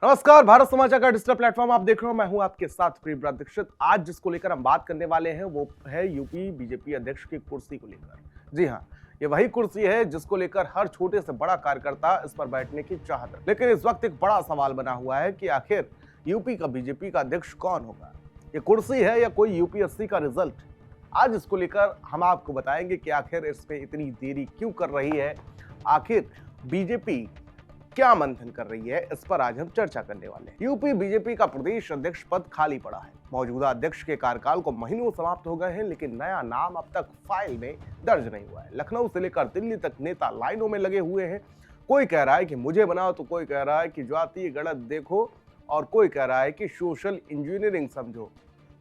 नमस्कार, भारत समाचार का डिजिटल प्लेटफॉर्म आप देख रहे हो। मैं हूं आपके साथ प्रियव्रत दीक्षित। आज जिसको लेकर हम बात करने वाले हैं वो है यूपी बीजेपी अध्यक्ष की कुर्सी को लेकर। जी हां, ये वही कुर्सी है जिसको लेकर हर छोटे से बड़ा कार्यकर्ता इस पर बैठने की चाहत है। लेकिन इस वक्त एक बड़ा सवाल बना हुआ है कि आखिर यूपी का बीजेपी का अध्यक्ष कौन होगा। ये कुर्सी है या कोई यूपीएससी का रिजल्ट? आज इसको लेकर हम आपको बताएंगे कि आखिर इसमें इतनी देरी क्यों कर रही है, आखिर बीजेपी क्या मंथन कर रही है, इस पर आज हम चर्चा करने वाले हैं। यूपी बीजेपी का प्रदेश अध्यक्ष पद खाली पड़ा है। मौजूदा अध्यक्ष के कार्यकाल को महीनों समाप्त हो गए हैं, लेकिन नया नाम अब तक फाइल में दर्ज नहीं हुआ है। लखनऊ से लेकर दिल्ली तक नेता लाइनों में लगे हुए हैं। कोई कह रहा है कि मुझे बनाओ, तो कोई कह रहा है कि जातीय गणत देखो, और कोई कह रहा है कि सोशल इंजीनियरिंग समझो।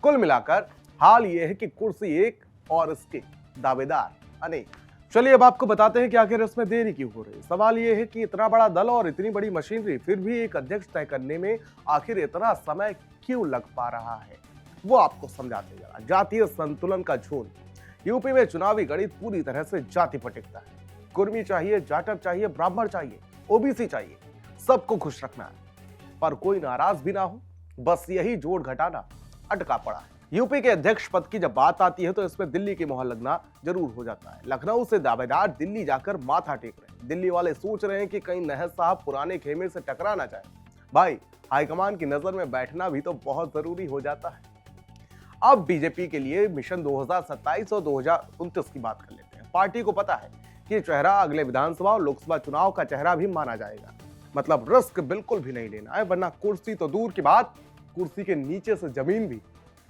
कुल मिलाकर हाल ये है कि कुर्सी एक और इसके दावेदार अनेक। चलिए अब आपको बताते हैं कि आखिर इसमें देरी क्यों हो रही है। सवाल यह है कि इतना बड़ा दल और इतनी बड़ी मशीनरी, फिर भी एक अध्यक्ष तय करने में आखिर इतना समय क्यों लग पा रहा है, वो आपको समझाते जरा। जातीय संतुलन का झोल। यूपी में चुनावी गणित पूरी तरह से जाति पर टिकता है। कुर्मी चाहिए, जाटव चाहिए, ब्राह्मण चाहिए, ओबीसी चाहिए, सबको खुश रखना है, पर कोई नाराज भी ना हो, बस यही जोड़ घटाना अटका पड़ा है। यूपी के अध्यक्ष पद की जब बात आती है तो इसमें दिल्ली की मोहर लगना जरूर हो जाता है। लखनऊ से दावेदार दिल्ली जाकर माथा टेक रहे हैं। दिल्ली वाले सोच रहे हैं कि कहीं नहर साहब पुराने खेमे से टकरा ना जाए। भाई, हाईकमान की नजर में बैठना भी तो बहुत जरूरी हो जाता है। अब बीजेपी के लिए मिशन 2027 और 2029 की बात कर लेते हैं। पार्टी को पता है कि चेहरा अगले विधानसभा और लोकसभा चुनाव का चेहरा भी माना जाएगा। मतलब रिस्क बिल्कुल भी नहीं लेना है, वरना कुर्सी तो दूर की बात, कुर्सी के नीचे से जमीन भी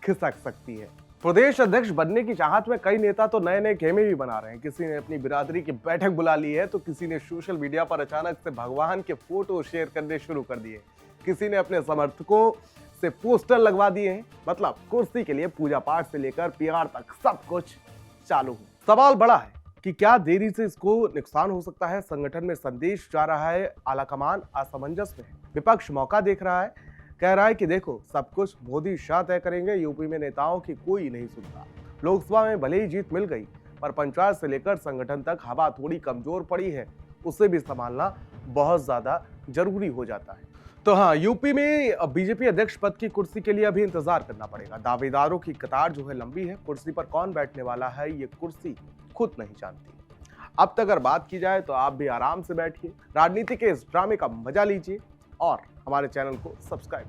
खिसक सकती है। प्रदेश अध्यक्ष बनने की चाहत में कई नेता तो नए नए खेमे भी बना रहे हैं। किसी ने अपनी बिरादरी की बैठक बुला ली है, तो किसी ने सोशल मीडिया पर अचानक से भगवान के फोटो शेयर करने शुरू कर दिए। किसी ने अपने समर्थकों से पोस्टर लगवा दिए हैं। मतलब कुर्सी के लिए पूजा पाठ से लेकर पीआर तक सब कुछ चालू है। सवाल बड़ा है कि क्या देरी से इसको नुकसान हो सकता है। संगठन में संदेश जा रहा है, आलाकमान असमंजस में है, विपक्ष मौका देख रहा है, कह रहा है कि देखो सब कुछ मोदी शाह तय करेंगे। यूपी में नेताओं की कोई नहीं सुनता। लोकसभा में भले ही जीत मिल गई, पर पंचायत से लेकर संगठन तक हवा थोड़ी कमजोर पड़ी है। उसे भी संभालना बहुत ज्यादा जरूरी हो जाता है। तो हाँ, यूपी में बीजेपी अध्यक्ष पद की कुर्सी के लिए अभी इंतजार करना पड़ेगा। दावेदारों की कतार जो है लंबी है। कुर्सी पर कौन बैठने वाला है ये कुर्सी खुद नहीं जानती। अब तक अगर बात की जाए तो आप भी आराम से बैठिए, राजनीति के इस ड्रामे का मजा लीजिए और हमारे चैनल को सब्सक्राइब